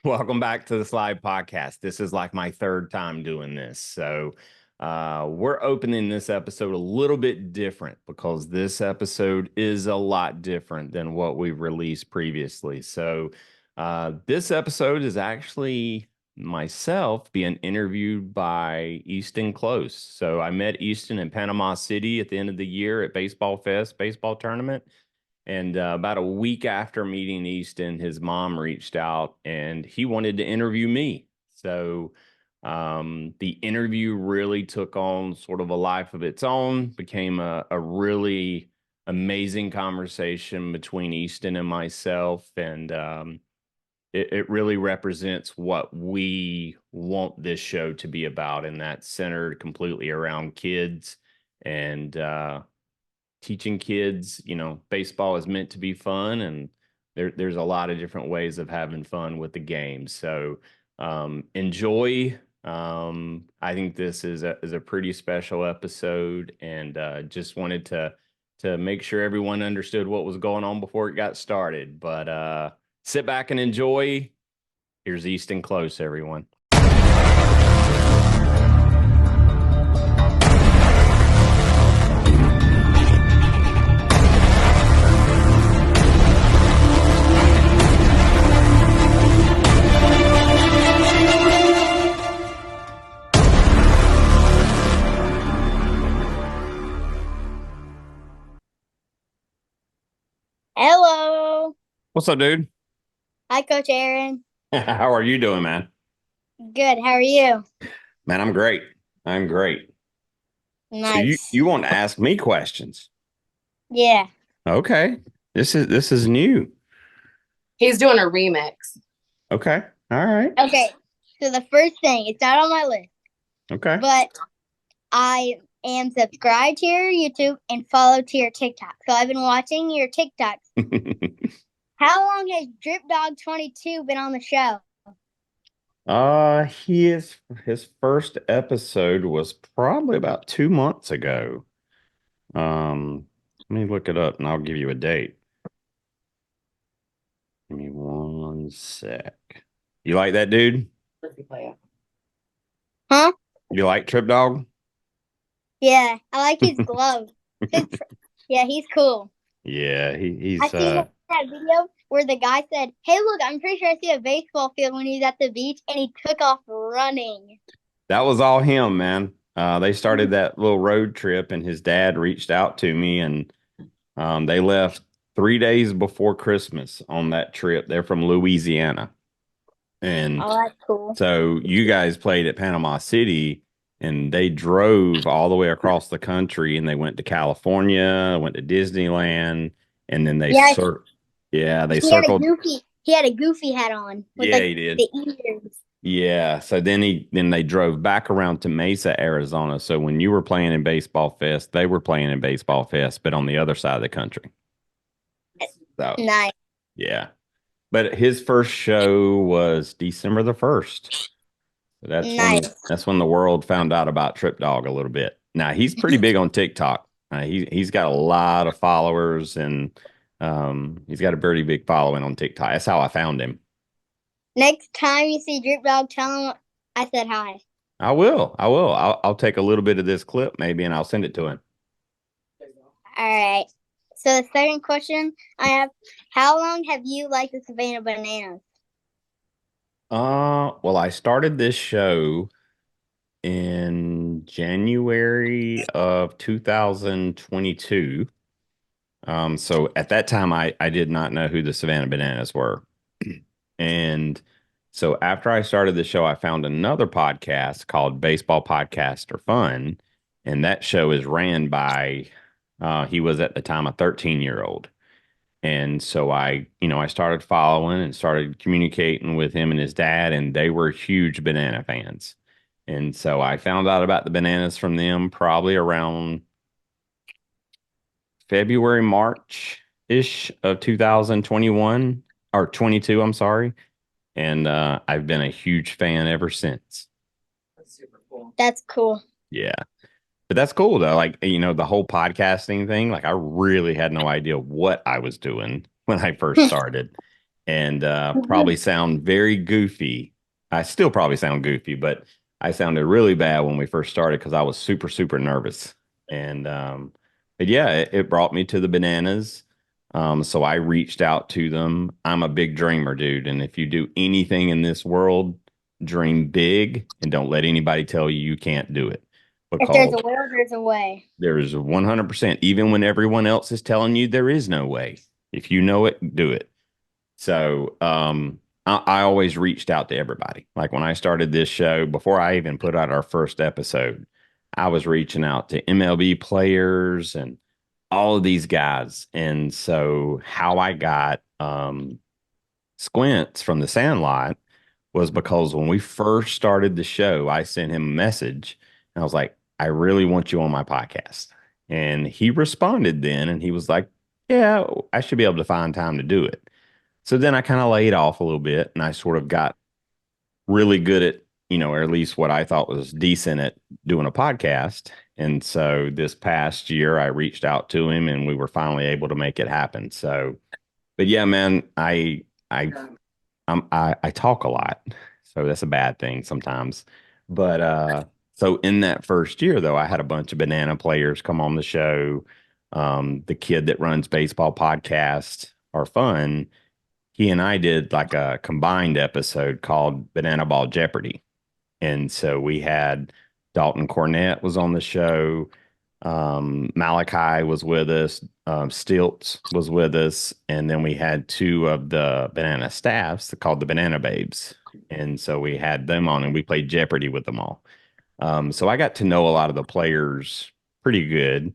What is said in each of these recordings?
Welcome back to the Slide Podcast. This is like my third time doing this. So we're opening this episode a little bit different because this episode is a lot different than what we've released previously. So this episode is actually myself being interviewed by Easton Close. So I met Easton in Panama City at the end of the year at Baseball Fest, baseball tournament. And about a week after meeting Easton, his mom reached out and he wanted to interview me. So the interview really took on sort of a life of its own, became a really amazing conversation between Easton and myself. And it really represents what we want this show to be about. And that's centered completely around kids and teaching kids, baseball is meant to be fun, and there's a lot of different ways of having fun with the game. So enjoy. I think this is a pretty special episode, and just wanted to make sure everyone understood what was going on before it got started. But sit back and enjoy. Here's Easton Close, everyone. Hello. What's up, dude? Hi, Coach Aaron. How are you doing, man? Good. How are you? Man, I'm great. I'm great. So Nice. you want to ask me questions? Yeah. Okay. This is new. He's doing a remix. Okay. All right. Okay. So the first thing, it's not on my list, Okay. but I am subscribed to your YouTube and follow to your TikTok. So I've been watching your TikToks. How long has Drip Dog 22 been on the show? His first episode was probably about 2 months ago. Let me look it up and I'll give you a date. Give me one sec. You like that dude? Huh? You like Trip Dog? Yeah. I like his glove. Yeah, he's cool. Yeah, he's I seen that video where the guy said, "Hey, look, I'm pretty sure I see a baseball field," when he's at the beach, and he took off running. That was all him, man. They started that little road trip, and his dad reached out to me, and they left 3 days before Christmas on that trip. They're from Louisiana, and Oh, that's cool. so you guys played at Panama City, and they drove all the way across the country, and they went to California, went to Disneyland, and then they Yeah, they he circled. he had a goofy hat on with Yeah, he did. the ears. Yeah, so then they drove back around to Mesa, Arizona. So when you were playing in Baseball Fest, they were playing in Baseball Fest, but on the other side of the country. So Nice. yeah. But his first show was December the 1st. So that's when the world found out about Trip Dog a little bit. Now he's pretty big on TikTok. He's got a lot of followers, and he's got a pretty big following on TikTok. That's how I found him. Next time you see Drip Dog, tell him I said hi. I will. I'll take a little bit of this clip maybe, and I'll send it to him. All right. So the second question I have: how long have you liked the Savannah Bananas? Well, I started this show in January of 2022. So at that time, I did not know who the Savannah Bananas were. And so after I started the show, I found another podcast called Baseball Podcast or Fun. And that show is ran by, he was at the time a 13-year-old. And so I started following and started communicating with him and his dad, and they were huge banana fans. And so I found out about the bananas from them probably around February, March-ish of 2021 or 22, I'm sorry. And I've been a huge fan ever since. That's super cool. That's cool. Yeah. But that's cool though. Like, the whole podcasting thing, like I really had no idea what I was doing when I first started. and Mhm. probably sound very goofy. I still probably sound goofy, but I sounded really bad when we first started because I was super, super nervous. And but yeah, it brought me to the bananas. So I reached out to them. I'm a big dreamer, dude. And if you do anything in this world, dream big and don't let anybody tell you you can't do it If there's because a will, there's a way. there's 100%, even when everyone else is telling you there is no way. If you know it, do it. So I always reached out to everybody. Like when I started this show, before I even put out our first episode, I was reaching out to MLB players and all of these guys. And so how I got Squints from the Sandlot was because when we first started the show, I sent him a message and I was like, I really want you on my podcast. And he responded then and he was like, yeah, I should be able to find time to do it. So then I kind of laid off a little bit and I sort of got really good at, or at least what I thought was decent at doing a podcast. And so this past year I reached out to him and we were finally able to make it happen. So, but yeah, man, I I talk a lot, so that's a bad thing sometimes. But so in that first year, though, I had a bunch of banana players come on the show. The kid that runs baseball podcast are fun. He and I did like a combined episode called Banana Ball Jeopardy, and so we had Dalton Cornett was on the show. Malachi was with us. Stilts was with us. And then we had two of the banana staffs called the Banana Babes. And so we had them on and we played Jeopardy with them all. So I got to know a lot of the players pretty good.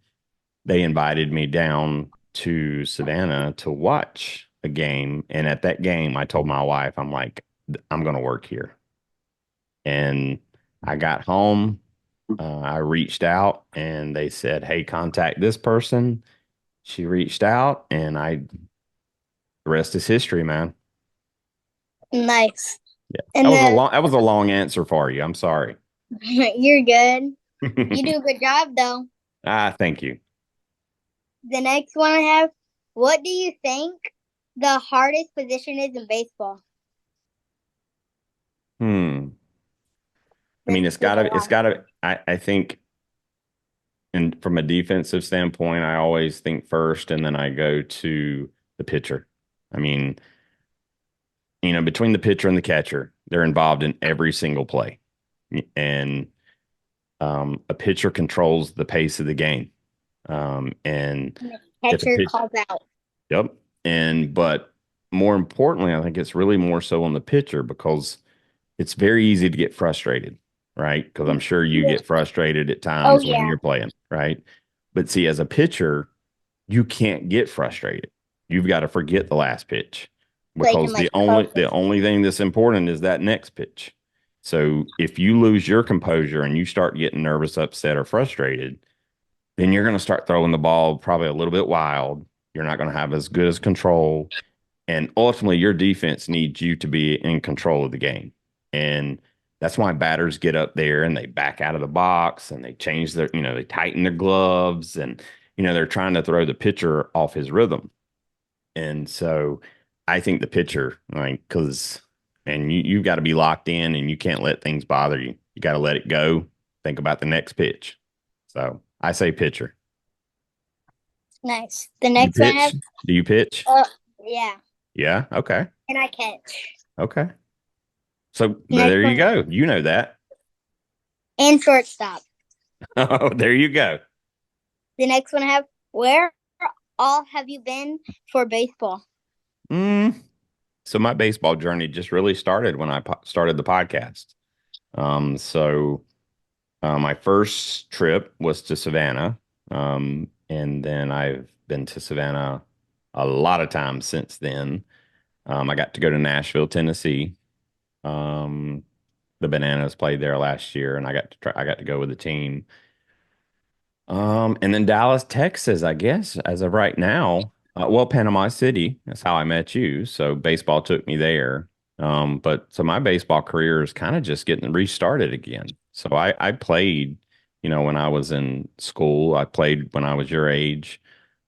They invited me down to Savannah to watch a game. And at that game, I told my wife, I'm like, I'm going to work here. And I got home. I reached out and they said, hey, contact this person. She reached out and the rest is history, man. Nice. Yeah. And then That was a long answer for you. I'm sorry. you're good. You do a good job, though. Thank you. The next one I have, what do you think the hardest position is in baseball? Hmm. I This mean, is a it's lot. gotta, I think, and from a defensive standpoint, I always think first and then I go to the pitcher. I mean, between the pitcher and the catcher, they're involved in every single play. And a pitcher controls the pace of the game. And And the if a catcher pitch, calls out. yep. But more importantly, I think it's really more so on the pitcher because it's very easy to get frustrated, right? Because I'm sure you Yeah. get frustrated at Oh, times when yeah. you're playing, right? But see, as a pitcher, you can't get frustrated. You've got to forget the last pitch So they can, because like, the focus. only thing that's important is that next pitch. So if you lose your composure and you start getting nervous, upset, or frustrated, then you're going to start throwing the ball probably a little bit wild. You're not going to have as good as control. And ultimately, your defense needs you to be in control of the game. And that's why batters get up there and they back out of the box and they change they tighten their gloves and, they're trying to throw the pitcher off his rhythm. And so I think the pitcher, like, and you've got to be locked in and you can't let things bother you. You got to let it go. Think about the next pitch. So I say pitcher. Nice. The You next one I have, pitch? Do you pitch? yeah. Yeah. Okay. And I catch. Okay. So Next there you one. go. You know that. And shortstop. Oh, there you go. The next one I have, where all have you been for baseball? Mm. So my baseball journey just really started when I started the podcast. My first trip was to Savannah, and then I've been to Savannah a lot of times since then. I got to go to Nashville, Tennessee. Um, the Bananas played there last year, and I got to go with the team. And then Dallas, Texas, I guess, as of right now. Well, Panama City, that's how I met you. So baseball took me there. But so my baseball career is kind of just getting restarted again. So I played, when I was in school. I played when I was your age,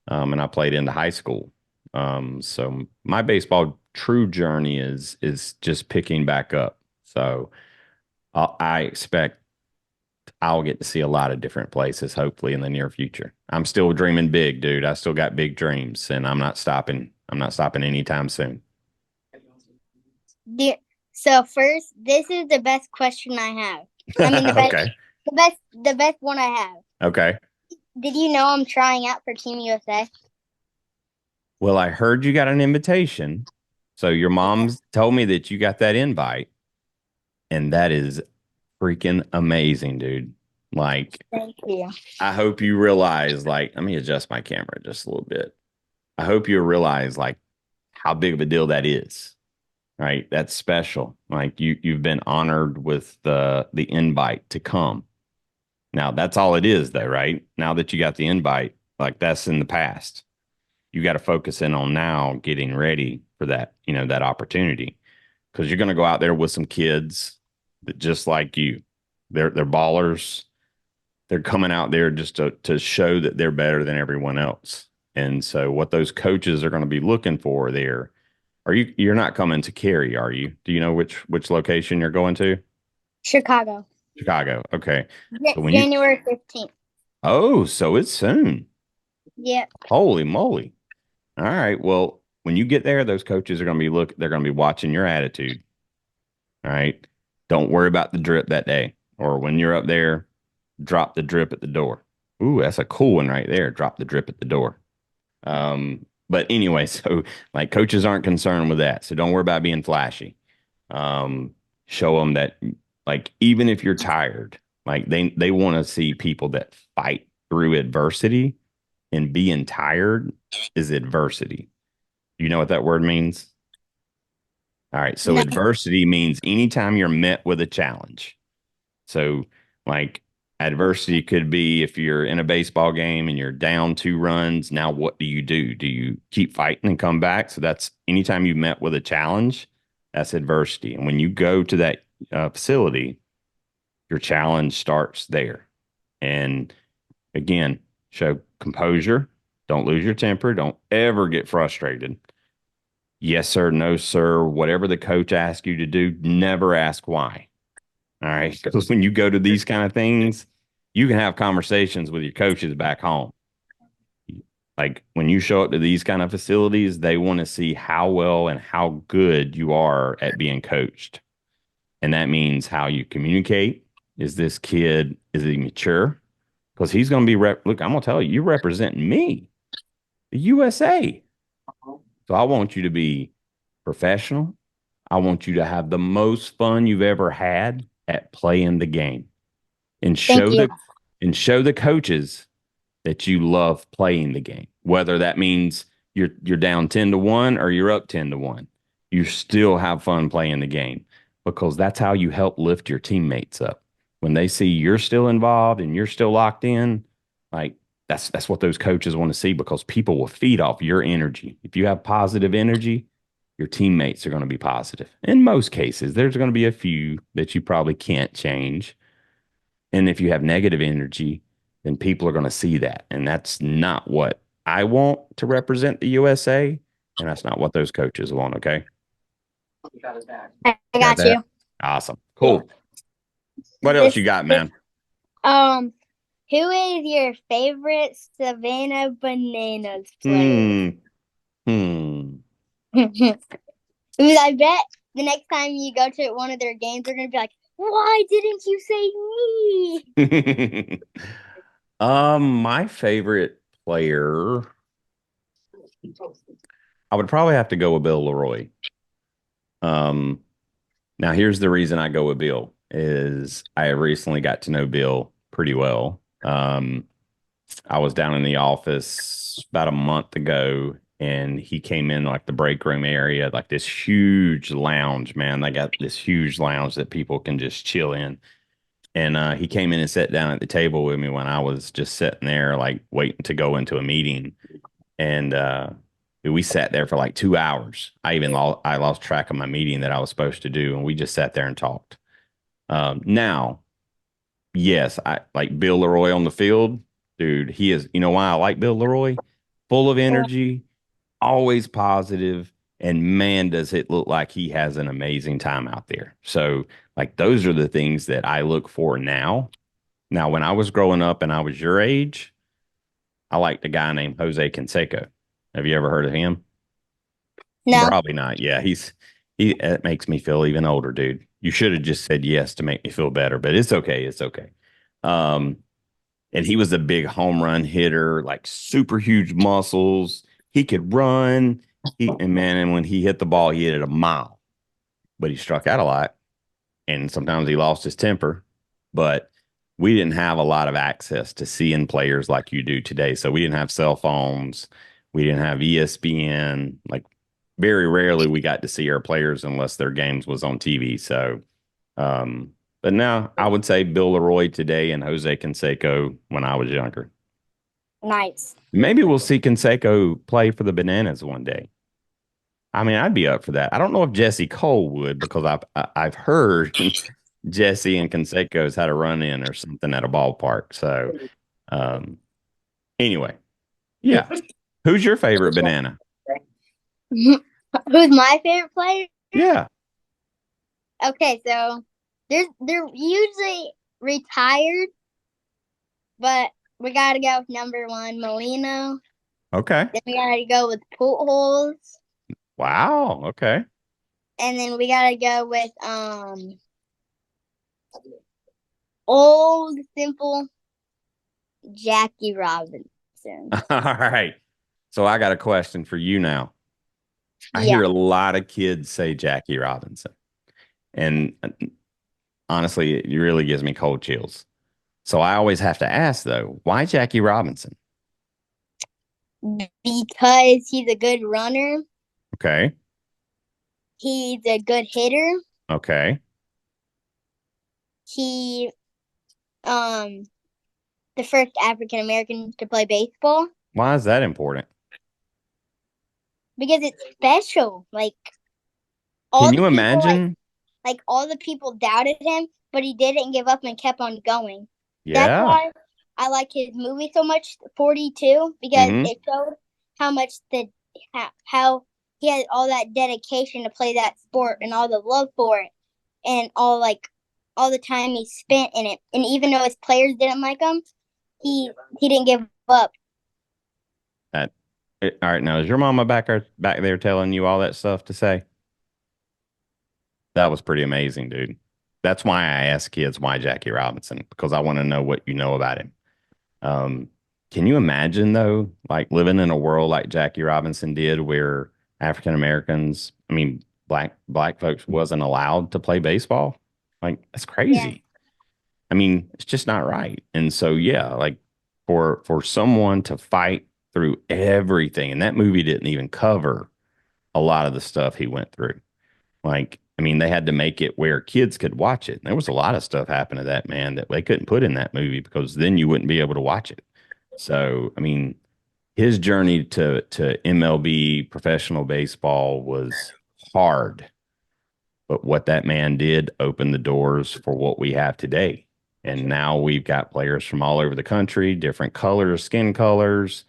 and I played into high school. So my baseball true journey is just picking back up. So I expect I'll get to see a lot of different places, hopefully in the near future. I'm still dreaming big, dude. I still got big dreams, and I'm not stopping. I'm not stopping anytime soon. The, so first, this is the best question I have. I mean, Okay. the best one I have. Okay. Did you know I'm trying out for Team USA? Well, I heard you got an invitation. So your mom's told me that you got that invite, and that is freaking amazing, dude. Like, Thank you. I hope you realize, like, let me adjust my camera just a little bit. I hope you realize, like, how big of a deal that is, right? That's special. Like, you've been honored with the invite to come. Now, that's all it is, though, right? Now that you got the invite, like, that's in the past. You got to focus in on now getting ready for that, that opportunity. Because you're going to go out there with some kids that just like you. They're ballers. They're coming out there just to show that they're better than everyone else. And so what those coaches are going to be looking for there, you're not coming to Cary, are you? Do you know which location you're going to? Chicago. Chicago. Okay. So January 15th. Oh, so it's soon. Yep. Holy moly. All right. Well, when you get there, those coaches are going to they're going to be watching your attitude. All right. Don't worry about the drip that day. Or when you're up there, drop the drip at the door. Ooh, that's a cool one right there. Drop the drip at the door. But anyway, so like coaches aren't concerned with that. So don't worry about being flashy. Um, Show them that like even if you're tired, like they want to see people that fight through adversity, and being tired is adversity. You know what that word means? All right. So No. adversity means anytime you're met with a challenge. So, like, adversity could be if you're in a baseball game and you're down 2 runs. Now, what do you do? Do you keep fighting and come back? So, that's anytime you met with a challenge, that's adversity. And when you go to that facility, your challenge starts there. And again, show composure. Don't lose your temper. Don't ever get frustrated. Yes, sir. No, sir. Whatever the coach asks you to do, never ask why. All right. Because when you go to these kind of things, you can have conversations with your coaches back home. Like when you show up to these kind of facilities, they want to see how well and how good you are at being coached. And that means how you communicate. Is he mature? Because he's going to look, I'm going to tell you, you represent me, the USA. So I want you to be professional. I want you to have the most fun you've ever had at playing the game and Thank you. show the coaches that you love playing the game. Whether that means you're down 10-1 or you're up 10-1. You still have fun playing the game because that's how you help lift your teammates up. When they see you're still involved and you're still locked in, like that's what those coaches want to see because people will feed off your energy. If you have positive energy, your teammates are going to be positive. In most cases, there's going to be a few that you probably can't change. And if you have negative energy, then people are going to see that. And that's not what I want to represent the USA. And that's not what those coaches want. Okay. You got his back. I Got got that? you. Awesome. Cool. What else you got, man? Who is your favorite Savannah Bananas player? Hmm. Because I bet the next time you go to one of their games, they're gonna be like, "Why didn't you say me?" My favorite player, I would probably have to go with Bill Leroy. Um, Now here's the reason I go with Bill is I recently got to know Bill pretty well. I was down in the office about a month ago and he came in like the break room area, like this huge lounge, man. They got this huge lounge that people can just chill in. And he came in and sat down at the table with me when I was just sitting there, like waiting to go into a meeting. And we sat there for like 2 hours. I lost track of my meeting that I was supposed to do, and we just sat there and talked. Now, yes, I like Bill Leroy on the field, dude. He is. You know why I like Bill Leroy? Full of energy, always positive. And man, does it look like he has an amazing time out there. So, like, those are the things that I look for now. Now, when I was growing up and I was your age, I liked a guy named Jose Canseco. Have you ever heard of him? No. Probably not. Yeah, it makes me feel even older, dude. You should have just said yes to make me feel better, but it's okay. It's okay. Um, and he was a big home run hitter, like super huge muscles. He could run. And when he hit the ball, he hit it a mile, but he struck out a lot. And sometimes he lost his temper. But we didn't have a lot of access to seeing players like you do today. So we didn't have cell phones. We didn't have ESPN. Like very rarely we got to see our players unless their games was on TV. So, but now I would say Bill Leroy today and Jose Canseco when I was younger. Nice. Maybe we'll see Canseco play for the Bananas one day. I mean, I'd be up for that. I don't know if Jesse Cole would because I've heard Jesse and Canseco's had a run in or something at a ballpark. So, um, anyway, yeah. Who's your favorite banana? Who's my favorite player? Yeah. Okay, so they're usually retired, but we gotta go with number one, Molino. Okay. Then we gotta go with Pujols, Wow. Okay. and then we gotta go with old simple Jackie Robinson. All right. So I got a question for you now. I Yeah. hear a lot of kids say Jackie Robinson, and honestly, it really gives me cold chills. So I always have to ask though, why Jackie Robinson? Because he's a good runner. Okay. He's a good hitter. Okay. He the first African American to play baseball. Why is that important? Because it's special. Like all Can the you people imagine? like all the people doubted him, but he didn't give up and kept on going. That's Yeah. why I like his movie so much, 42, because Mm-hmm. it showed how much how he had all that dedication to play that sport and all the love for it and all the time he spent in it. And even though his players didn't like him, he didn't give up. That, all right. Now, is your mama back there telling you all that stuff to say? That was pretty amazing, dude. That's why I ask kids why Jackie Robinson, because I want to know what you know about him. Um, can you imagine though, like living in a world like Jackie Robinson did, where African Americans, I mean, black folks wasn't allowed to play baseball? Like that's Yeah. crazy. I mean, it's just not right. And so, yeah, like for someone to fight through everything, and that movie didn't even cover a lot of the stuff he went through. Like, I mean, they had to make it where kids could watch it. There was a lot of stuff happened to that man that they couldn't put in that movie because then you wouldn't be able to watch it. So, I mean, his journey to MLB professional baseball was hard, but what that man did opened the doors for what we have today. And now we've got players from all over the country, different colors, skin colors,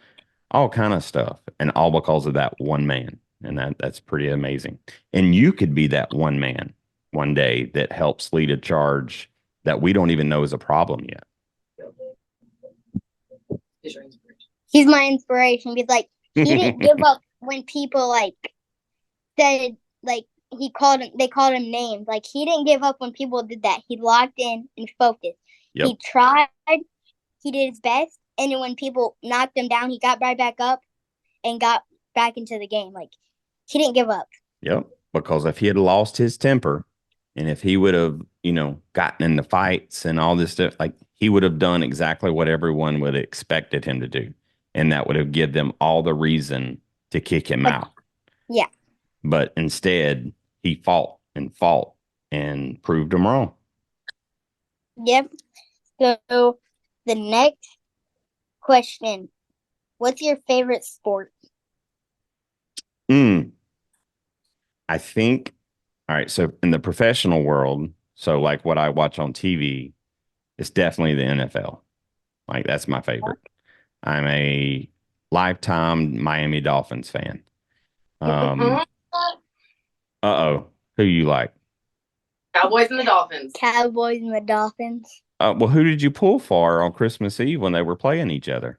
all kind of stuff, and all because of that one man. And that's pretty amazing. And you could be that one man one day that helps lead a charge that we don't even know is a problem yet. He's my inspiration because like he didn't give up when people said they called him names. Like he didn't give up when people did that. He locked in and focused. Yep. He tried, he did his best, and then when people knocked him down, he got right back up and got back into the game. Like he didn't give up. Yep. Because if he had lost his temper and if he would have, gotten into fights and all this stuff, like he would have done exactly what everyone would have expected him to do. And that would have given them all the reason to kick him out. Yeah. But instead, he fought and proved them wrong. Yep. So the next question, what's your favorite sport? I think, all right, so in the professional world, so like what I watch on TV, it's definitely the NFL. Like that's my favorite. I'm a lifetime Miami Dolphins fan. Uh-oh. Who you like? Cowboys and the Dolphins. Cowboys and the Dolphins. Well, who did you pull for on Christmas Eve when they were playing each other?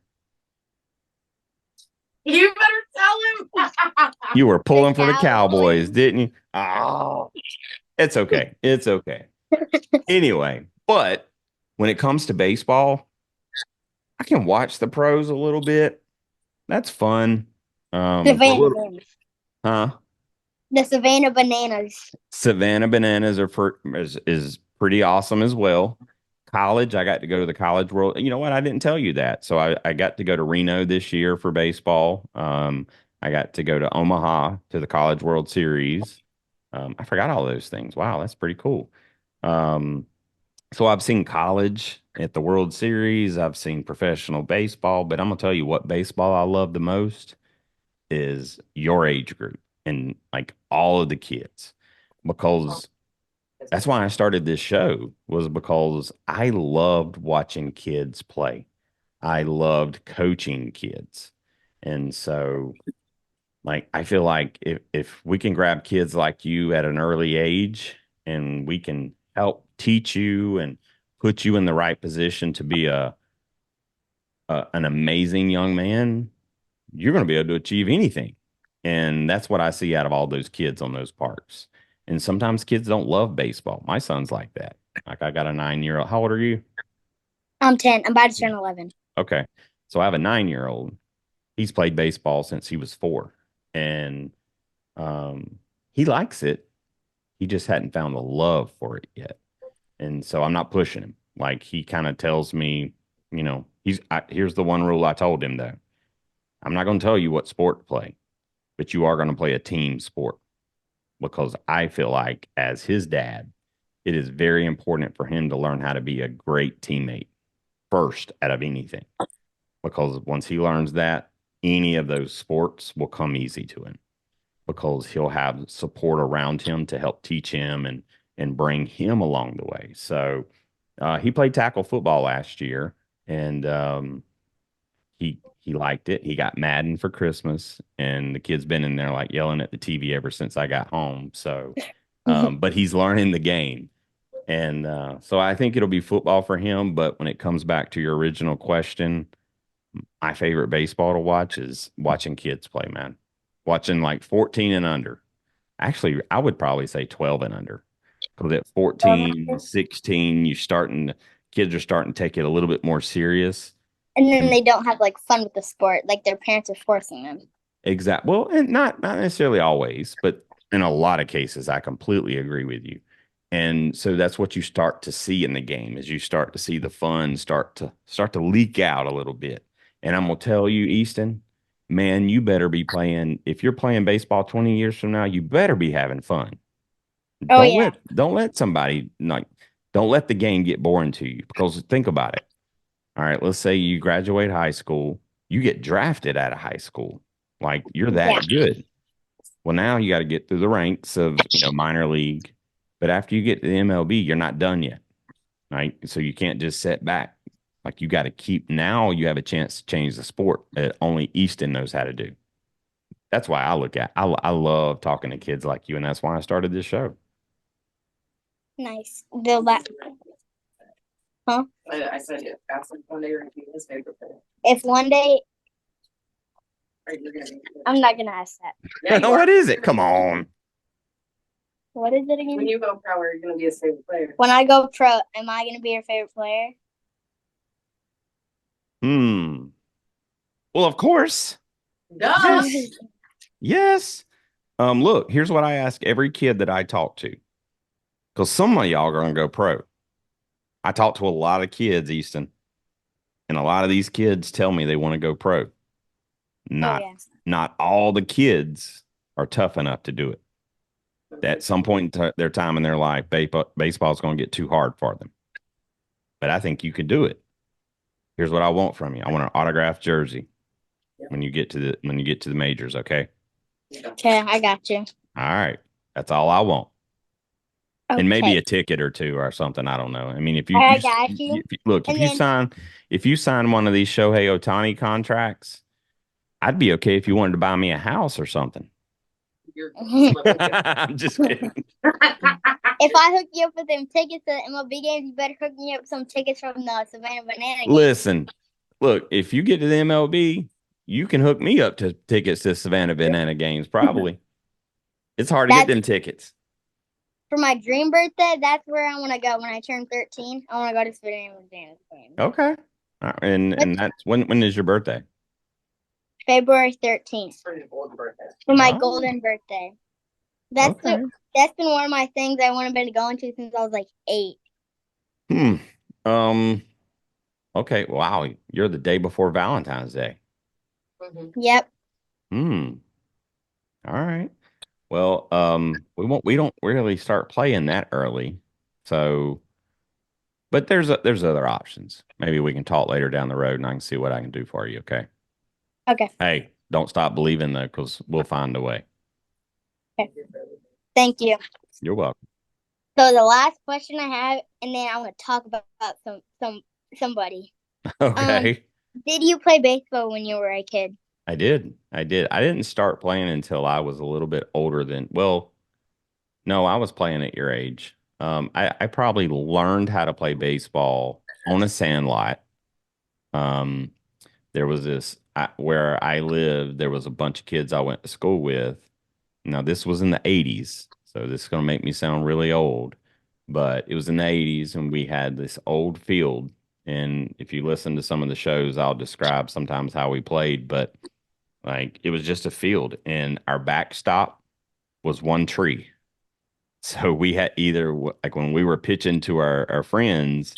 You better tell him. You were pulling for the Cowboys. Cowboys, didn't you? Oh, it's okay. It's okay. Anyway, but when it comes to baseball, I can watch the pros a little bit. That's fun. A Savannah little, Bananas. huh? The Savannah Bananas. Savannah Bananas is pretty awesome as well. College, I got to go to the College World. You know what? I didn't tell you that. So I got to go to Reno this year for baseball. I got to go to Omaha to the College World Series. I forgot all those things. Wow, that's pretty cool. Um, so I've seen college at the World Series. I've seen professional baseball, but I'm gonna tell you what baseball I love the most is your age group and like all of the kids because that's why I started this show was because I loved watching kids play. I loved coaching kids. And so like I feel like if we can grab kids like you at an early age and we can help teach you and put you in the right position to be an amazing young man, you're going to be able to achieve anything. And that's what I see out of all those kids on those parks. And sometimes kids don't love baseball. My son's like that. Like I got a 9 year old. How old are you? I'm 10. I'm about to turn 11. Okay. So I have a 9 year old. He's played baseball since he was 4. And he likes it. He just hadn't found a love for it yet. And so I'm not pushing him. Like he kind of tells me, here's the one rule I told him though. I'm not going to tell you what sport to play, but you are going to play a team sport because I feel like as his dad, it is very important for him to learn how to be a great teammate first out of anything. Because once he learns that, any of those sports will come easy to him because he'll have support around him to help teach him and bring him along the way. So he played tackle football last year, and he liked it. He got Madden for Christmas, and the kid's been in there like yelling at the TV ever since I got home. So, but he's learning the game, and so I think it'll be football for him. But when it comes back to your original question, my favorite baseball to watch is watching kids play, man. Watching like 14 and under. Actually, I would probably say 12 and under. Because at 14, 16, kids are starting to take it a little bit more serious. And then And they don't have like fun with the sport. Like their parents are forcing them. well, and not necessarily always, but in a lot of cases, I completely agree with you. And so that's what you start to see in the game is you start to see the fun start to leak out a little bit. And I'm gonna tell you, Easton, man, you better be playing. If you're playing baseball 20 years from now, you better be having fun. Oh yeah. Don't let somebody like don't let the game get boring to you because think about it. All right, let's say you graduate high school, you get drafted out of high school. Like you're Yeah. that good. Well, now you got to get through the ranks of, minor league. But after you get to the MLB, you're not done yet. Right? So you can't just sit back. Like you got to keep now you have a chance to change the sport that only Easton knows how to do. That's why I love talking to kids like you, and that's why I started this show. Nice. I said it. Ask him one day or be his favorite player. If one day, Right, you're gonna I'm not gonna ask that. Yeah, you What are. is it? Come on. What is it When again? you go pro, you're gonna be his favorite player. When I go pro, am I gonna be your favorite player? Hmm. Well, of course. Duh. Yes. Yes. Look, here's what I ask every kid that I talk to. Because some of y'all are gonna go pro. I talk to a lot of kids, Easton, and a lot of these kids tell me they want to go pro. Not yeah. not all the kids are tough enough to do it. At some point in their time in their life, baseball is going to get too hard for them. But I think you can do it. Here's what I want from you. I want an autographed jersey when you get to the majors, okay? Okay, I got you. All right. That's all I want. Okay. And maybe a ticket or two or something. I don't know. I mean, if I got you. look, if you sign one of these Shohei Ohtani contracts, I'd be okay if you wanted to buy me a house or something. You're I'm just kidding. If I hook you up with them tickets to the MLB games, you better hook me up with some tickets from the Savannah Banana game. Listen, look, if you get to the MLB, you can hook me up to tickets to Savannah Banana games, probably. It's hard to get That's them tickets. for my dream birthday. That's where I want to go when I turn 13. I want to go to Savannah Banana game. Okay. And that's when is your birthday? February 13th for my Oh, golden birthday. That's okay. that's been one of my things I wanted to go into since I was like 8. Hmm. Um, okay. Wow. You're the day before Valentine's Day. Yep. Hmm. All right. Well, we don't really start playing that early. So, but there's other options. Maybe we can talk later down the road and I can see what I can do for you, okay? Okay. Hey, don't stop believing though, because we'll find a way. Okay. Thank you. You're welcome. So the last question I have, and then I want to talk about somebody. Okay. Did you play baseball when you were a kid? I did. I did. I didn't start playing until I was a little bit older than, well, no, I was playing at your age. I probably learned how to play baseball on a sandlot. Um, there was where I lived, there was a bunch of kids I went to school with. Now, this was in the 80s, so this is going to make me sound really old, but it was in the 80s, and we had this old field. And if you listen to some of the shows, I'll describe sometimes how we played, but like it was just a field, and our backstop was one tree. So we had either, like when we were pitching to our friends,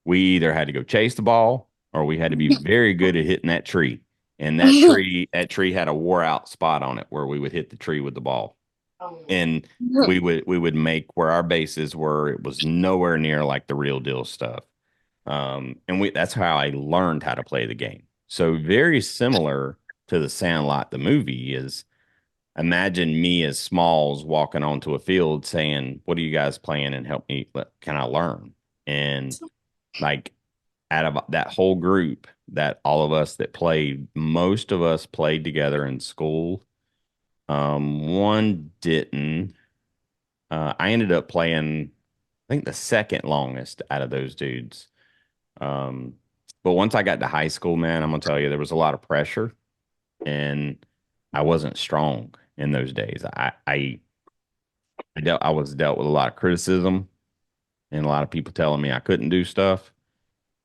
we either had to go chase the ball or we had to be very good at hitting that tree. And that tree had a wore out spot on it where we would hit the tree with the ball. And we would make where our bases were, it was nowhere near like the real deal stuff. And that's how I learned how to play the game. So very similar to the Sandlot, the movie is imagine me as Smalls walking onto a field saying, "What are you guys playing? And help me. Can I learn?" And like out of that whole group, that all of us that played, most of us played together in school. One didn't. I ended up playing, I think, the second longest out of those dudes. Um, but once I got to high school, man, I'm gonna tell you, there was a lot of pressure, and I wasn't strong in those days. I was dealt with a lot of criticism and a lot of people telling me I couldn't do stuff,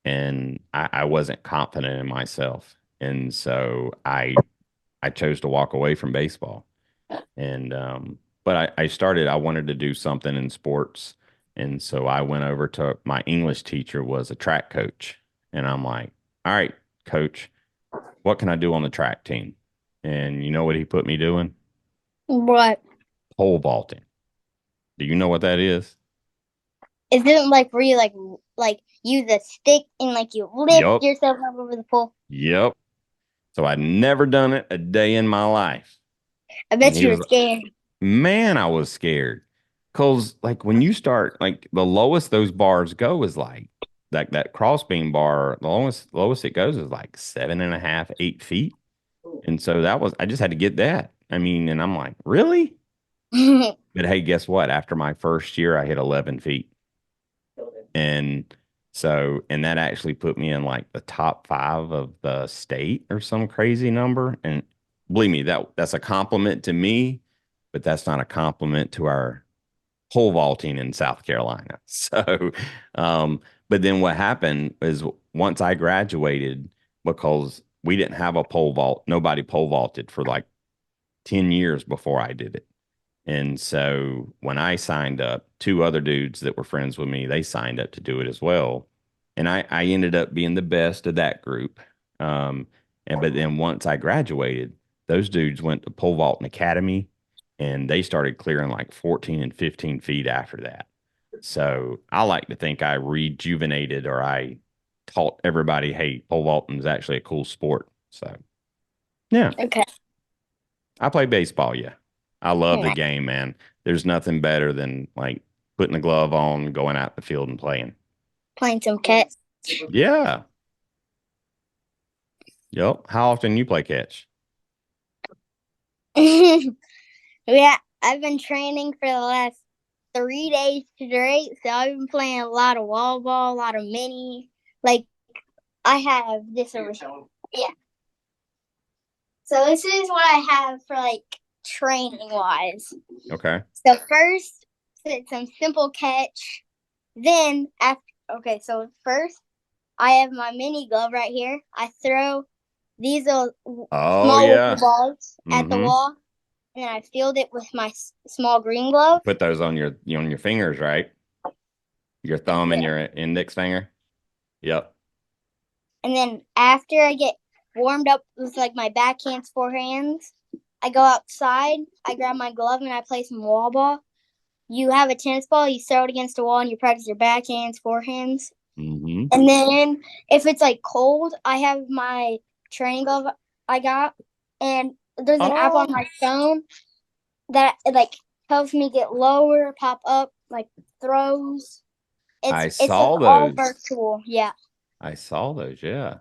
and I wasn't confident in myself, and so I chose to walk away from baseball. And but I started. I wanted to do something in sports, and so I went over to my English teacher was a track coach, and I'm like, all right, coach, what can I do on the track team? And you know what he put me doing? What? Pole vaulting. Do you know what that is? Is it like where you like use a stick and like you lift Yup. yourself up over the pole? Yep. So I'd never done it a day in my life. I And bet he you were was, scared. man, I was scared. Cause like when you start, like the lowest those bars go is like that crossbeam bar, the lowest it goes is like 7.5, 8 feet. And so I just had to get that. I mean, and I'm like, really? But hey, guess what? After my first year, I hit 11 feet. And and that actually put me in like the top 5 of the state or some crazy number. And believe me, that's a compliment to me, but that's not a compliment to our pole vaulting in South Carolina. So, um, but then what happened is once I graduated, because we didn't have a pole vault, nobody pole vaulted for like 10 years before I did it. And so when I signed up, 2 other dudes that were friends with me, they signed up to do it as well. And I ended up being the best of that group. Um, but then once I graduated, those dudes went to pole vaulting academy and they started clearing like 14 and 15 feet after that. So I like to think I rejuvenated or I taught everybody, hey, pole vaulting is actually a cool sport. So yeah. Okay. I play baseball, yeah. I love the Yeah. game, man. There's nothing better than like putting a glove on, going out the field and playing. Playing some catch. Yeah. Yep. How often you play catch? Yeah, I've been training for the last 3 days straight, so I've been playing a lot of wall ball, a lot of mini. Like I have this over here. Yeah. So this is what I have for like training wise. Okay. So first, it's some simple catch. Then after, okay, so first I have my mini glove right here. I throw these little Oh small wiffle yeah. balls at the Mm-hmm. wall, and then I field it with my small green glove. Put those on your fingers, right? Your thumb and Yeah. your index finger. Yep. And then after I get warmed up with like my backhands, forehands, I go outside, I grab my glove, and I play some wall ball. You have a tennis ball, you throw it against the wall, and you practice your backhands, forehands. Mm-hmm. And then if it's like cold, I have my training glove I got, and there's an app on Oh, my phone that like helps me get lower, pop up, like throws. I It's like saw all those. virtual. Yeah, I saw those. Yeah.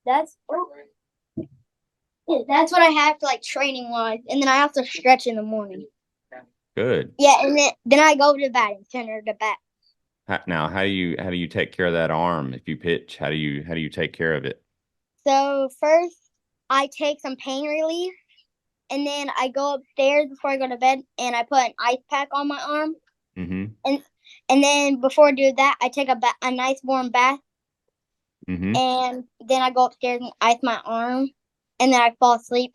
that's yeah, that's what I have for like training wise, and then I also stretch in the morning. Good. Yeah, and then I go to badminton or to bat. Now, how do you take care of that arm if you pitch? How do you take care of it? So first, I take some pain relief, and then I go upstairs before I go to bed, and I put an ice pack on my arm, Mm-hmm. and then before I do that, I take a nice warm bath, Mm-hmm. and then I go upstairs and ice my arm, and then I fall asleep,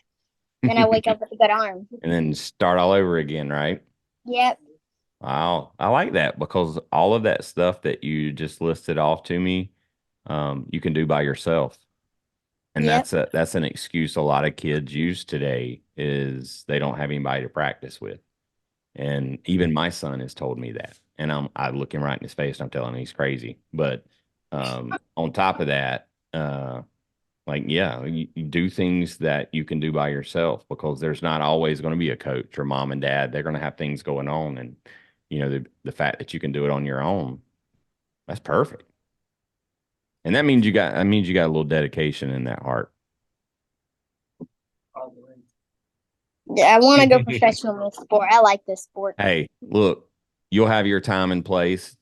and I wake up with a good arm. And then start all over again, right? Yep, Wow. I like that because all of that stuff that you just listed off to me, you can do by yourself. And yep, that's an excuse a lot of kids use today is they don't have anybody to practice with. And even my son has told me that. And I look him right in his face and I'm telling him he's crazy. But on top of that, like, yeah, you do things that you can do by yourself because there's not always going to be a coach or mom and dad. They're going to have things going on. And, the fact that you can do it on your own, that's perfect. And that means you got a little dedication in that heart. yeah. I want to go professional in this sport. I like this sport. Hey, look, you'll have your time and place.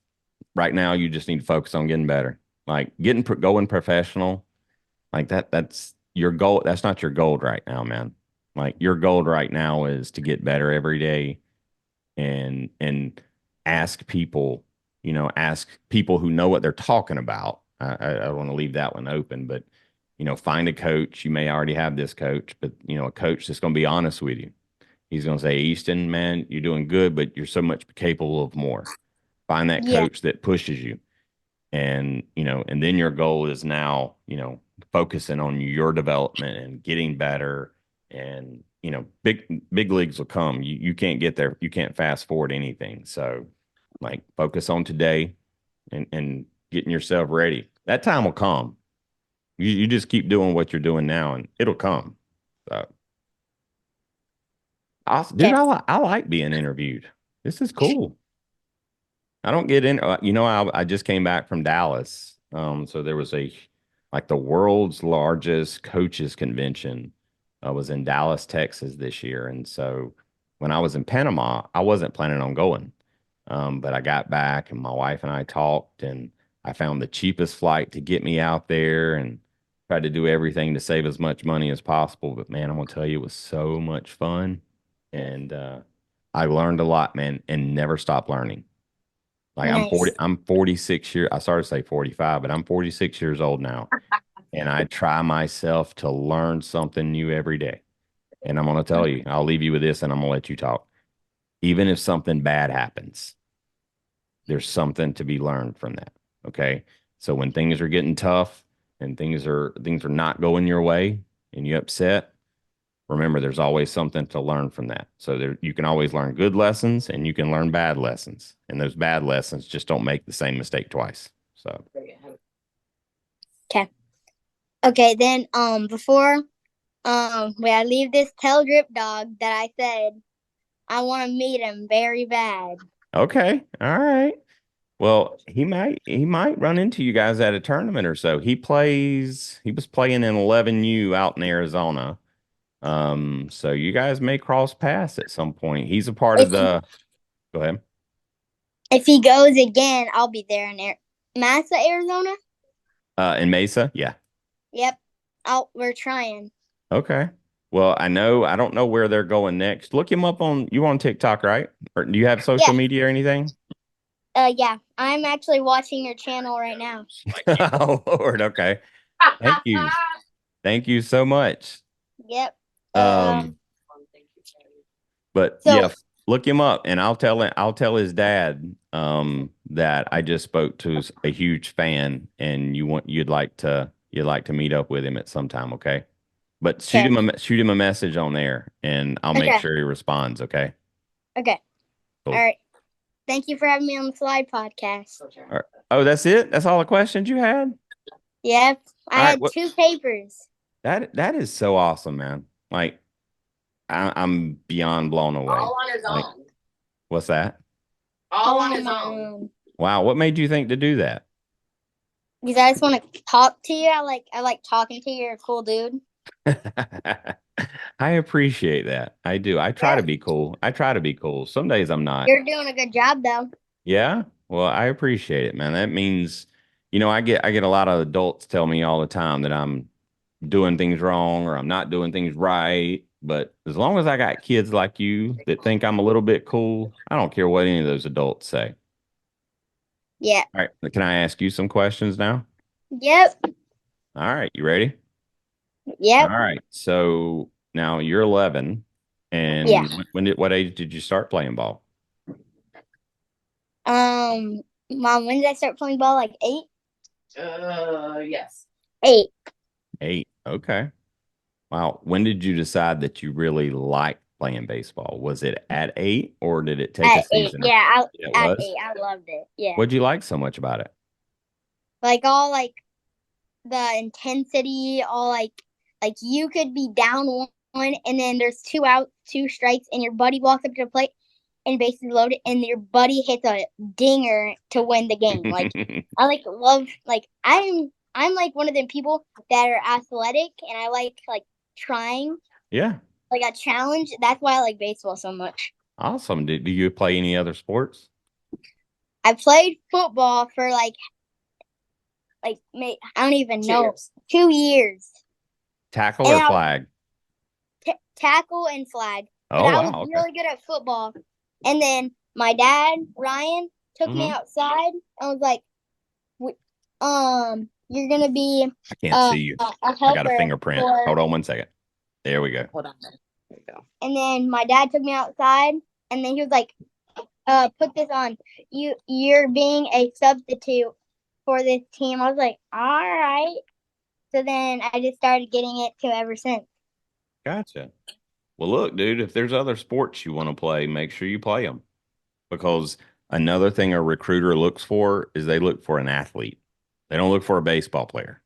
Right now, you just need to focus on getting better. Like going professional, like that's your goal. That's not your goal right now, man. Like your goal right now is to get better every day and ask people, ask people who know what they're talking about. I want to leave that one open, but find a coach. You may already have this coach, but a coach that's going to be honest with you. He's going to say, Easton, man, you're doing good, but you're so much capable of more. Find that Yeah, coach that pushes you. And then your goal is now, focusing on your development and getting better. And, big leagues will come. You can't get there. You can't fast forward anything. So like focus on today and getting yourself ready. That time will come. You just keep doing what you're doing now and it'll come. So dude, okay. I like being interviewed. This is cool. I don't get in. I just came back from Dallas. So there was like the world's largest coaches convention was in Dallas, Texas this year. And so when I was in Panama, I wasn't planning on going. But I got back and my wife and I talked and I found the cheapest flight to get me out there and tried to do everything to save as much money as possible. But man, I'm gonna tell you, it was so much fun. And I learned a lot, man, and never stop learning. Like Nice. I'm 46 years. I started to say 45, but I'm 46 years old now. And I try myself to learn something new every day. And I'm going to tell you, I'll leave you with this and I'm going to let you talk. Even if something bad happens, there's something to be learned from that. Okay. So when things are getting tough and things are not going your way and you upset, remember there's always something to learn from that. So you can always learn good lessons and you can learn bad lessons. And those bad lessons just don't make the same mistake twice. So Okay. Okay, then before when I leave this, tell Drip Dog that I said I want to meet him very bad. okay. All right. Well, he might run into you guys at a tournament or so. He was playing in 11U out in Arizona. So you guys may cross paths at some point. He's a part of If the. Go ahead. if he goes again, I'll be there in Massa, Arizona. In Mesa, yeah. Yep. We're trying. Okay. Well, I don't know where they're going next. Look him up on TikTok, right? Or do you have social Yeah. media or anything? Yeah. I'm actually watching your channel right now. Oh, Lord. Okay. Thank you. Thank you so much. Yep. Um, but So yeah, look him up and I'll tell his dad that I just spoke to a huge fan and you'd like to meet up with him at some time, okay? But okay. shoot him a message on there and I'll make Okay. sure he responds, okay? Okay. Cool. All right. Thank you for having me on the Slide podcast. All right. Oh, that's it? That's all the questions you had? Yep. I All right. had 2 papers. That is so awesome, man. Like I'm beyond blown away. All on his Like, own. what's that? All on his own. Wow, what made you think to do that? Because I just want to talk to you. I like talking to you. You're a cool dude. I appreciate that. I do. I try to be cool. I try to be cool. Some days I'm not. You're doing a good job though. Yeah. Well, I appreciate it, man. That means, I get a lot of adults tell me all the time that I'm doing things wrong or I'm not doing things right. But as long as I got kids like you that think I'm a little bit cool, I don't care what any of those adults say. Yeah. All right. Can I ask you some questions now? Yep. All right. You ready? All Yep. right. So now you're 11. And Yeah. what age did you start playing ball? Mom, when did I start playing ball? Like 8? Yes. 8. 8. Okay. Wow. When did you decide that you really liked playing baseball? Was it at 8 or did it take a At 8. season? Yeah, It at was. 8. I loved it. Yeah. What'd you like so much about it? Like all like the intensity, all like you could be down one and then there's 2 outs, 2 strikes, and your buddy walks up to the plate and bases loaded, and your buddy hits a dinger to win the game. Like I love I'm like one of them people that are athletic, and I like trying Yeah. like a challenge. That's why I like baseball so much. Awesome. Do you play any other sports? I played football for I don't even 2 know years. 2 years. Tackle And or I flag? tackle and flag. Oh, But I was wow. Okay. really good at football. And then my dad, Ryan, took me Mhm. outside and was like, you're gonna be I can't see you. a I got a helper fingerprint. for. Hold on one second. There we go. Hold on. There you go. And then my dad took me outside, and then he was like, put this on. You're being a substitute for this team. I was like, all right. So then I just started getting it to ever since. Gotcha. Well, look, dude, if there's other sports you want to play, make sure you play them. Because another thing a recruiter looks for is they look for an athlete. They don't look for a baseball player,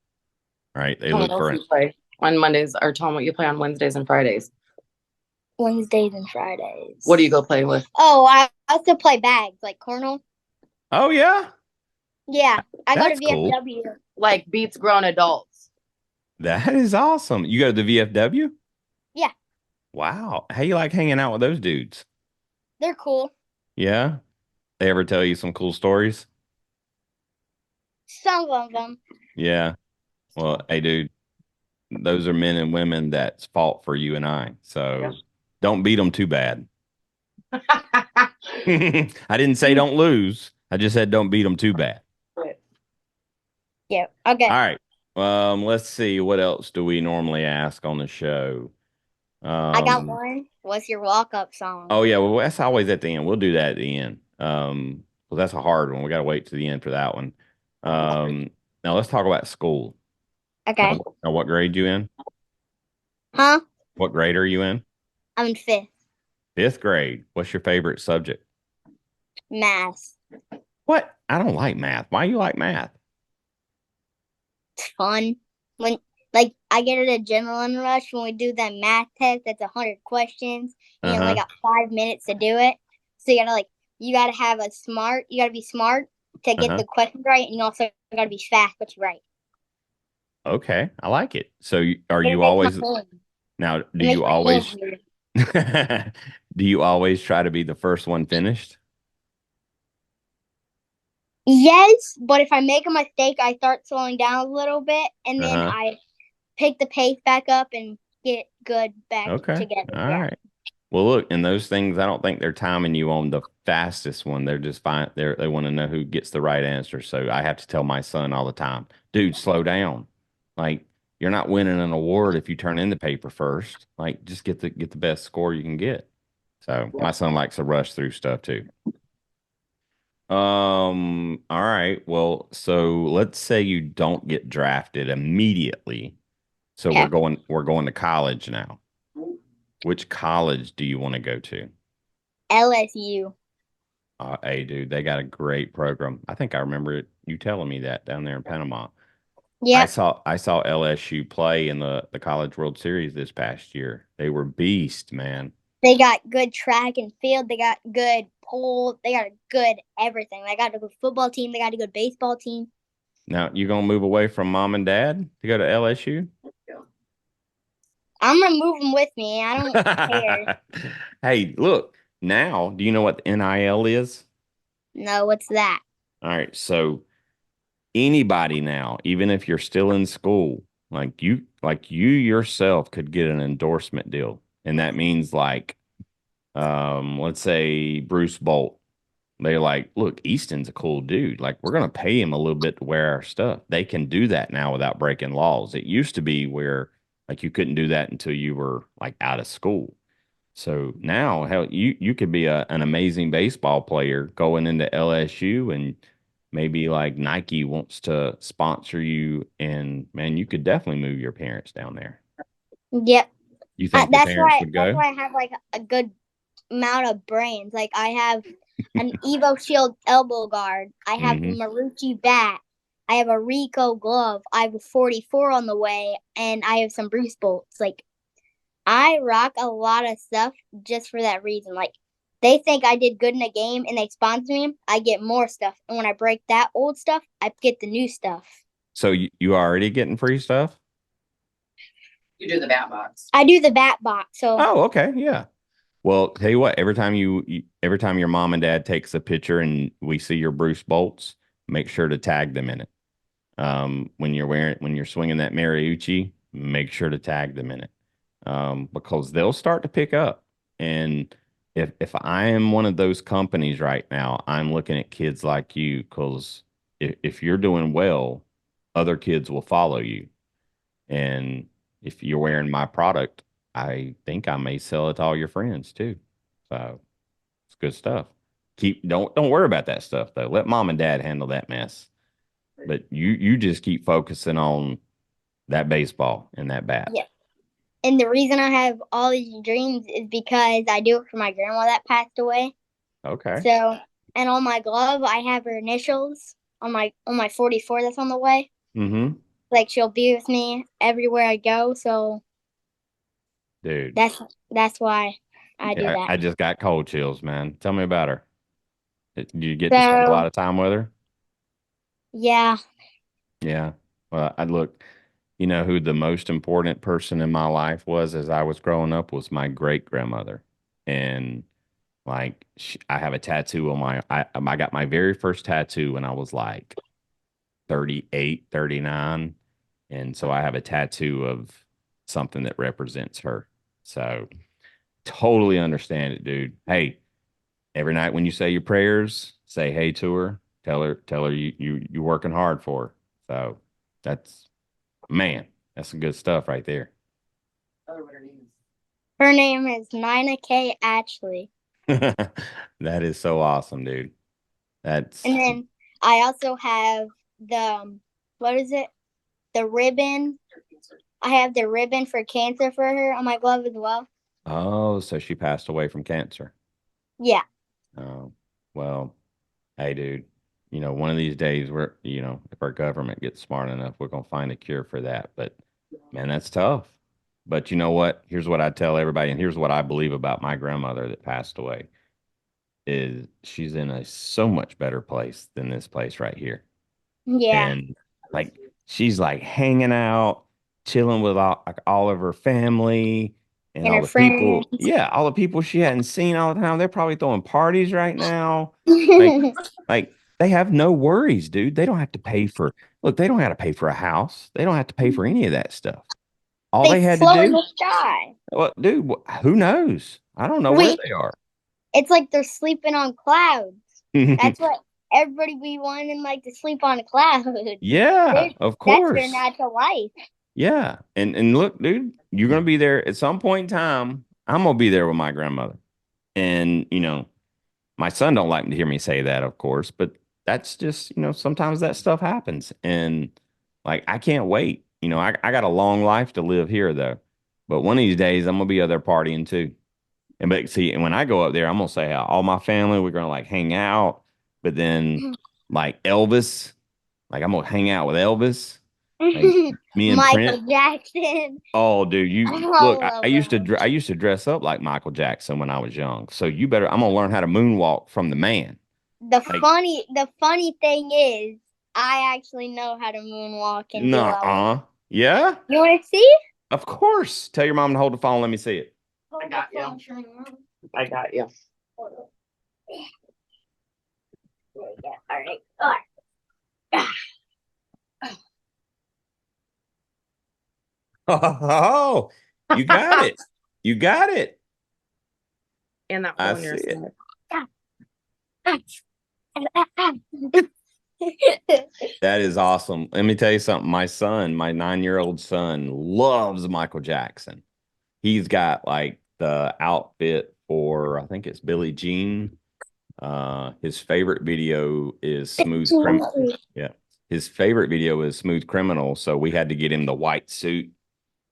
right? They Tell me look what for you play on Mondays, or tell me what you play on Wednesdays and Fridays. Wednesdays and Fridays. What do you go play with? Oh, I also play bags, like cornhole. Oh, yeah. Yeah, I go to That's cool. VFW. Like beats grown adults. That is awesome. You go to the VFW? Yeah. Wow. How you like hanging out with those dudes? They're cool. Yeah. They ever tell you some cool stories? Some of them. Yeah. Well, hey, dude, those are men and women that's fought for you and I. So don't beat them too bad. I didn't say don't lose. I just said don't beat them too bad. Yeah. Okay. All right. Let's see. What else do we normally ask on the show? I got one. What's your walk-up song? Oh yeah, well that's always at the end. We'll do that at the end. Well that's a hard one. We gotta wait to the end for that one. Now let's talk about school. Okay. Now what grade you in? Huh? What grade are you in? I'm in 5th. 5th grade. What's your favorite subject? Math. What? I don't like math. Why you like math? It's fun. When I get an adrenaline rush when we do that math test. That's 100 questions. And you only got 5 minutes to do it. So you gotta you gotta be smart to get the questions right, and you also gotta be fast, but you're right. Okay, I like it. So are It you makes my always fun. Now, It makes my hands weird. do you always try to be the first one finished? Yes, but if I make a mistake, I start slowing down a little bit, and then Uh-huh. I pick the pace back up and get good back Okay. together. All Yeah. right. Well, look, and those things, I don't think they're timing you on the fastest one. They're just fine. They want to know who gets the right answer. So I have to tell my son all the time, dude, slow down. Like you're not winning an award if you turn in the paper first. Like just get the best score you can get. So my son likes to rush through stuff too. All right. Well, so let's say you don't get drafted immediately. So Okay. we're going to college now. Which college do you want to go to? LSU. Hey, dude, they got a great program. I think I remember you telling me that down there in Panama. Yep. I saw LSU play in the College World Series this past year. They were beast, man. They got good track and field. They got good pole. They got a good everything. They got a good football team. They got a good baseball team. Now, you gonna move away from mom and dad to go to LSU? I'm gonna move them with me. I don't care. Hey, look, now, do you know what the NIL is? No, what's that? All right, so anybody now, even if you're still in school, like you yourself could get an endorsement deal. And that means like let's say Bruce Bolt. They're like, look, Easton's a cool dude. Like, we're gonna pay him a little bit to wear our stuff. They can do that now without breaking laws. It used to be where like you couldn't do that until you were like out of school. So now, hell, you could be an amazing baseball player going into LSU, and maybe like Nike wants to sponsor you, and man, you could definitely move your parents down there. Yep. You think your parents would That's go? why I have like a good amount of brains. Like I have an Evo Shield elbow guard. I have a Hmm. Marucci bat. I have a Rico glove. I have a 44 on the way, and I have some Bruce bolts. Like I rock a lot of stuff just for that reason. Like they think I did good in a game and they sponsor me. I get more stuff, and when I break that old stuff, I get the new stuff. So you already getting free stuff? You do the bat box. I do the bat box, so Oh, okay, yeah. Well, tell you what, every time your mom and dad takes a picture and we see your Bruce bolts, make sure to tag them in it. When you're swinging that mariucci, make sure to tag them in it, because they'll start to pick up. And if I am one of those companies right now, I'm looking at kids like you because if you're doing well, other kids will follow you. And if you're wearing my product, I think I may sell it to all your friends too. So it's good stuff. Don't worry about that stuff though. Let mom and dad handle that mess. But you just keep focusing on that baseball and that bat. yeah. And the reason I have all these dreams is because I do it for my grandma that passed away. Okay. So, and on my glove, I have her initials on my 44 that's on the way. Mm-hmm. Like she'll be with me everywhere I go. So Dude. that's that's why I do Yeah, that. I just got cold chills, man. Tell me about her. Do you get to spend a lot So of time with her? yeah, Yeah. Well, I look, you know who the most important person in my life was as I was growing up was my great grandmother. And like I have a tattoo on I got my very first tattoo when I was like 38, 39. And so I have a tattoo of something that represents her. So totally understand it, dude. Hey, every night when you say your prayers, say hey to her. Tell her you're working hard for her. So that's man, that's some good stuff right there. Oh, what her name is. her name is Nina K. Ashley. That is so awesome, dude. That's And then I also have the what is it? The ribbon. I have the ribbon for cancer for her on my glove as well. oh, so she passed away from cancer. Yeah. Oh, well, hey, dude, one of these days if our government gets smart enough, we're gonna find a cure for that. But man, that's tough. But you know what? Here's what I tell everybody, and here's what I believe about my grandmother that passed away is she's in a so much better place than this place right here. Yeah. And like she's like hanging out, chilling with all of her family and And all her the people. friends. Yeah, all the people she hadn't seen all the time. They're probably throwing parties right now. Like, like they have no worries, dude. They don't have to pay for, look, they don't have to pay for a house. They don't have to pay for any of that stuff. All They they had to float in do, the sky. well, dude, who knows? I don't know where We they are. It's like they're sleeping on clouds. That's what everybody be wanting, like to sleep on a cloud. Yeah, of That's their course. natural life. Yeah. And look, dude, you're gonna be there at some point in time. I'm gonna be there with my grandmother. And, my son don't like to hear me say that, of course, but that's just, sometimes that stuff happens. And like I can't wait. I got a long life to live here though. But one of these days I'm gonna be out there partying too. And but see, and when I go up there, I'm gonna say all my family, we're gonna like hang out. But then like Elvis, like I'm gonna hang out with Elvis. Like me and Prince. Michael Jackson. Oh, dude, I you look. I love used to them. I used to dress up like Michael Jackson when I was young. So you better. I'm gonna learn how to moonwalk from the man. Like, The funny thing is, I actually know how to moonwalk and do all of nah, yeah, it. You want to see? of course. Tell your mom to hold the phone. Let me see it. I got you. I got you. There you go. All right. Oh, you got it. You got it. And that I hole in your see it. That is awesome. Let me tell you something. My son, my 9-year-old son, loves Michael Jackson. He's got like the outfit for, I think it's Billie Jean. His favorite video is Smooth Criminal. Yeah. His favorite video is Smooth Criminal. So we had to get him the white suit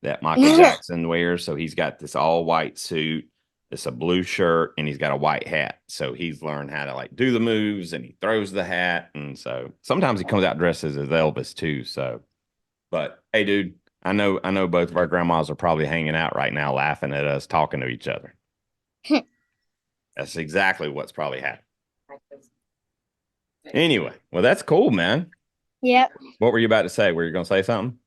that Michael Jackson wears. So he's got this all white suit. It's a blue shirt and he's got a white hat. So he's learned how to like do the moves and he throws the hat. And so sometimes he comes out dressed as Elvis too. So, but hey, dude, I know both of our grandmas are probably hanging out right now laughing at us talking to each other. That's exactly what's probably happening. Anyway, well, that's cool, man. Yep. What were you about to say? Were you going to say something?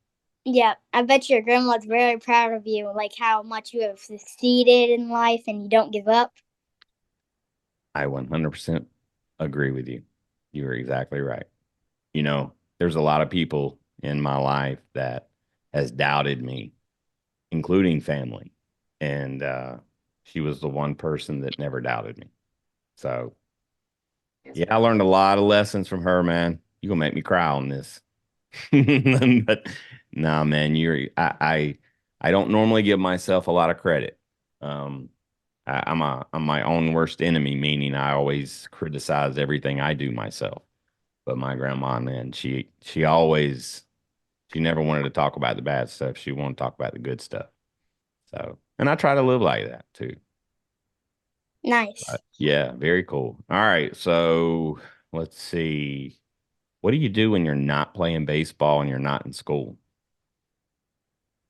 Yep. I bet your grandma's very proud of you, like how much you have succeeded in life and you don't give up. I 100% agree with you. You are exactly right. There's a lot of people in my life that has doubted me, including family. And she was the one person that never doubted me. So, yeah, I learned a lot of lessons from her, man. You're gonna make me cry on this. But nah, man, I don't normally give myself a lot of credit. Um, I'm my own worst enemy, meaning I always criticize everything I do myself. But my grandma, man, she never wanted to talk about the bad stuff. She wanted to talk about the good stuff. So, and I try to live like that too. Nice. Yeah, very cool. All right, so let's see. What do you do when you're not playing baseball and you're not in school?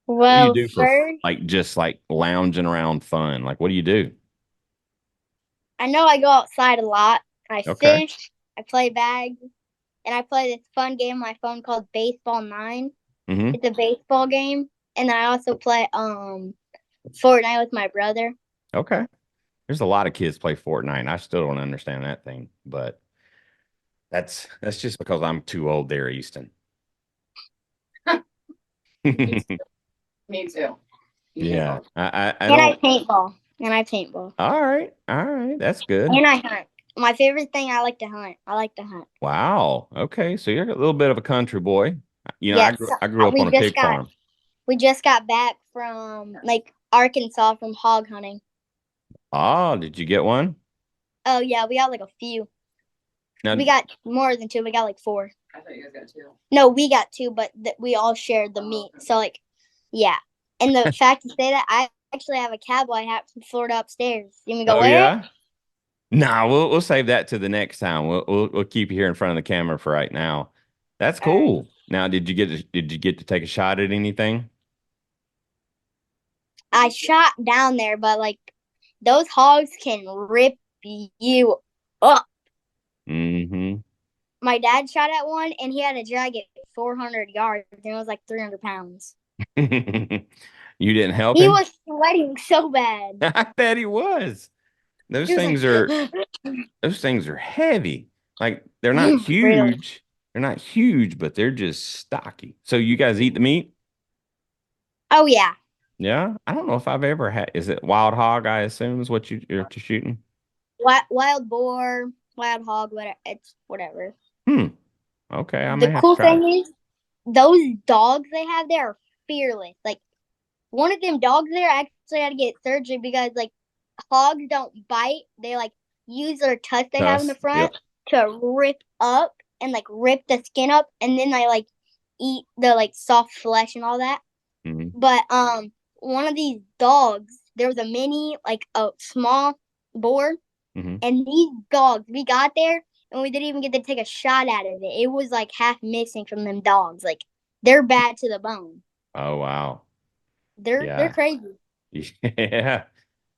What do you Well, do for first, like just like lounging around fun? Like, what do you do? I know I go outside a lot. I Okay. fish, I play bags, and I play this fun game on my phone called Baseball 9. Mm-hmm. It's a baseball game. And I also play Fortnite with my brother. Okay. There's a lot of kids play Fortnite. I still don't understand that thing, but that's just because I'm too old there, Easton. Me too. Me too. Yeah. I And I don't. paintball. And I paintball. All right. All right. That's good. And I hunt. My favorite thing, I like to hunt. I like to hunt. Wow. Okay. So you're a little bit of a country boy. Yes. I grew up We on a just pig got farm. we just got back from like Arkansas from hog hunting. Ah, did you get one? Oh yeah, we got like a few. Now, We got more than two. We got like 4. I thought you guys got two. No, we got 2, but we all shared the meat. So like, yeah. And the fact to say that I actually have a cowboy hat from Florida upstairs. You want me to go oh wear it? yeah. Nah, we'll save that to the next time. We'll keep you here in front of the camera for right now. That's All right. cool. Now, did you get to take a shot at anything? I shot down there, but like those hogs can rip you up. Mm-hmm. My dad shot at one and he had to drag it 400 yards and it was like 300 pounds. You didn't help He him? was sweating so bad. I bet he was. Those He was things are heavy. Like they're not really? huge. They're not huge, but they're just stocky. So you guys eat the meat? Oh yeah, Yeah. I don't know if I've ever had. Is it wild hog? I assume is what you're shooting. wild boar, wild hog, whatever. It's whatever. Hmm. Okay, I The may have to cool try thing it. is, those dogs they have there are fearless. Like one of them dogs there actually had to get surgery because like hogs don't bite. They like use their tusk they have in the Tuss. front Yep. to rip up and like rip the skin up, and then they like eat the like soft flesh and all that. Hmm. But one of these dogs, there was a mini like a small boar, Hmm. and these dogs we got there and we didn't even get to take a shot out of it. It was like half missing from them dogs. Like they're bad to the bone. Oh wow. They're Yeah. crazy. Yeah.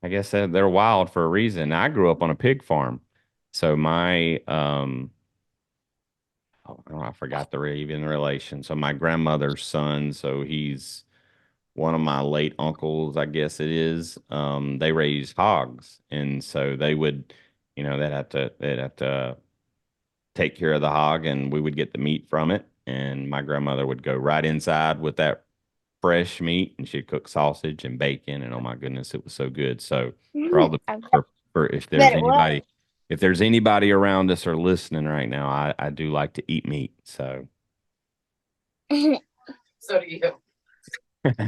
I guess that they're wild for a reason. I grew up on a pig farm. So my oh, I forgot the even relation. So my grandmother's son, so he's one of my late uncles, I guess it is. They raised hogs. And so they would, they'd have to take care of the hog and we would get the meat from it. And my grandmother would go right inside with that fresh meat and she'd cook sausage and bacon. And oh my goodness, it was so good. So for all the I for bet it was. if there's anybody around us or listening right now, I do like to eat meat. So So do you.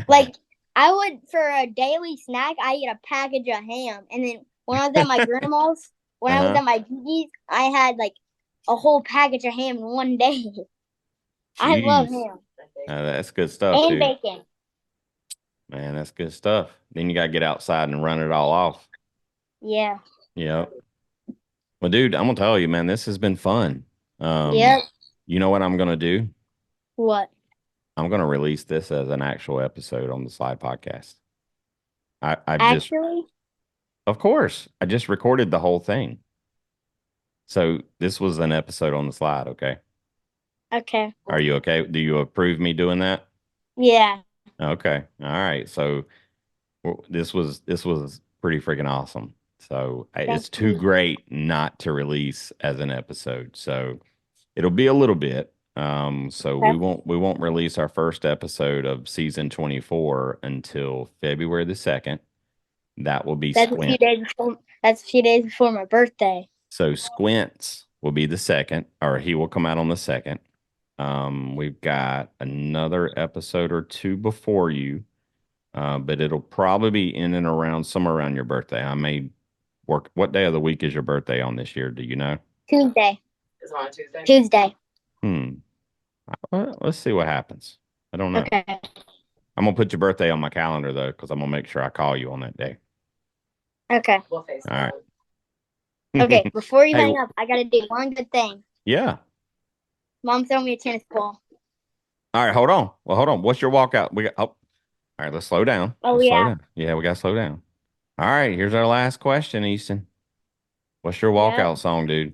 Like I would for a daily snack, I eat a package of ham, and then when I was at my grandma's, when I was uh-huh. at my Gigi's, I had like a whole package of ham in one day. I love Jeez. ham That's good stuff, and dude. bacon. Man, that's good stuff. Then you got to get outside and run it all off. Yeah. Yeah. Well, dude, I'm gonna tell you, man, this has been fun. Yep. You know what I'm gonna do? What? I'm gonna release this as an actual episode on the Slide podcast. I just, Actually? of course, I just recorded the whole thing. So this was an episode on the Slide. Okay. Okay. Are you okay? Do you approve me doing that? Yeah. Okay. All right. So this was pretty freaking awesome. So Thank it's too you. great not to release as an episode. So it'll be a little bit. So we Okay. won't release our first episode of season 24 until February the 2nd. That will be That's a few Squint. days before. That's a few days before my birthday. So Squints will be the second, or he will come out on the second. We've got another episode or two before you, but it'll probably be in and around somewhere around your birthday. I may work. What day of the week is your birthday on this year? Do you know? Tuesday. Is it on a Tuesday? Tuesday. Hmm. Well, let's see what happens. I don't know. Okay. I'm gonna put your birthday on my calendar though, because I'm gonna make sure I call you on that day. Okay. We'll face All right. Okay. Before you Hey, hang up, I gotta do one good thing. yeah. Mom throw me a tennis ball. All right, hold on. Well, hold on. What's your walkout? We got. Oh, all right. Let's slow down. Oh Let's slow yeah. down. Yeah, we gotta slow down. All right. Here's our last question, Easton. What's your Yep. walkout song, dude?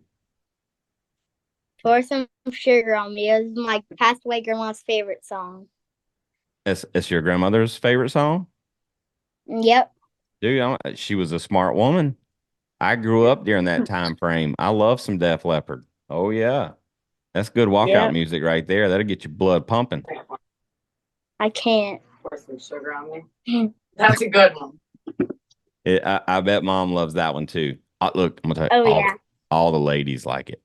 Pour some sugar on me. It was my passed away grandma's favorite song. It's your grandmother's favorite song, Yep. dude. She was a smart woman. I grew up during that time frame. I love some Def Leppard. Oh yeah, that's good walkout Yep. music right there. That'll get your blood pumping. I can't. Pour some sugar on me. That's a good one. I bet Mom loves that one too. Look, I'm gonna tell you, Oh yeah. all the ladies like it.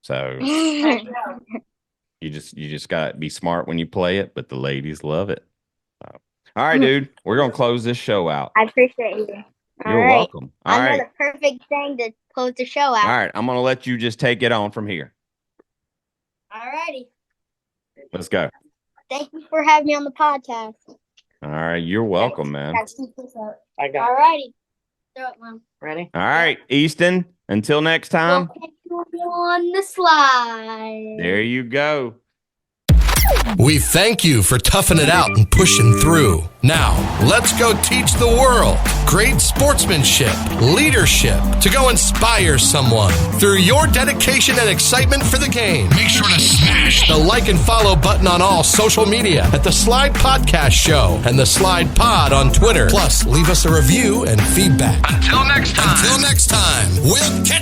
So I you just gotta be smart when you play it, but the ladies love it. So, all right, dude, we're gonna close this show out. I appreciate you. All You're right. welcome. All I know right, the perfect thing to close the show all out. right. I'm gonna let you just take it on from here. Alrighty. Let's go. Thank you for having me on the podcast. All right, you're welcome, man. Gotta scoop this out. got it. Alrighty. Throw it, Mom. Ready? All right, Easton. Until next We'll time. catch you on the slide. There you go. We thank you for toughing it out and pushing through. Now, let's go teach the world great sportsmanship, leadership, to go inspire someone through your dedication and excitement for the game. Make sure to smash the like and follow button on all social media at The Slide Podcast Show and The Slide Pod on Twitter. Plus, leave us a review and feedback. Until next time, we'll catch